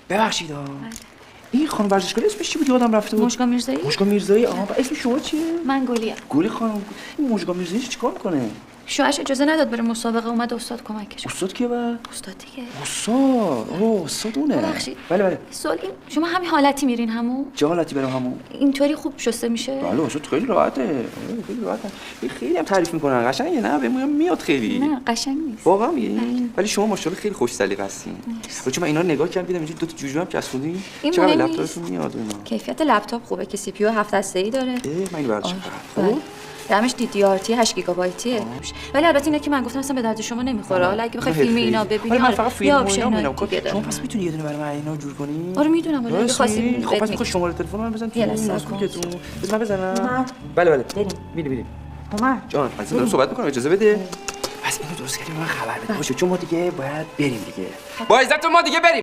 ببخشید این خانم ورزشکاری اسمش چی بود یادم رفته بود؟ مژگان میرزایی. مژگان میرزایی. اسم شما چیه؟ من گلیم. گلی خانم. این مژگان میرزایی چیکار میکنه؟ شوهرش اجازه نداد بره مسابقه، اومد استاد کمکش. استاد کیه با؟ استاد دیگه. استادونه. ببخشید. بله. سوال این شما همین حالتی میرین همون؟ چه حالتی برم همون؟ اینطوری خوب شسته میشه؟ بله استاد خیلی راحته. خیلی هم تعریف میکنن. قشنگه نه؟ بهم میاد خیلی. نه قشنگ نیست. واقعا میگی؟ ولی شما ماشاءالله خیلی خوش سلیقه هستین. چون من اینا رو نگاه کردم دیدم اینجوری دو تا جوجو هم چسبوندین. چقدر لپتاپتون میاد اینا. کیفیت لپتاپ خوبه که سی پی یو 7 دسته‌ای داره. من اینو براتش خب رمش DDR 8 گیگابایتیه. ولی البته اینا که من گفتم اصلا به درد شما نمیخوره. حالا اگه بخوای فیلم اینا ببینی من فقط فیلم اینا میبینم. شما پس میتونی یه دونه برای من اینا جور کنی؟ آره میدونم ولی اگه خواستی خب پس میخوای شماره تلفن من بزن تو نوتبوکتون. بزن من بزنم. بله بریم. عمر جان عزیزم دارم صحبت میکنم اجازه بده. پس اینو درست کردیم من خبر بده باشه چون ما دیگه باید بریم دیگه. با عزت ما دیگه بریم.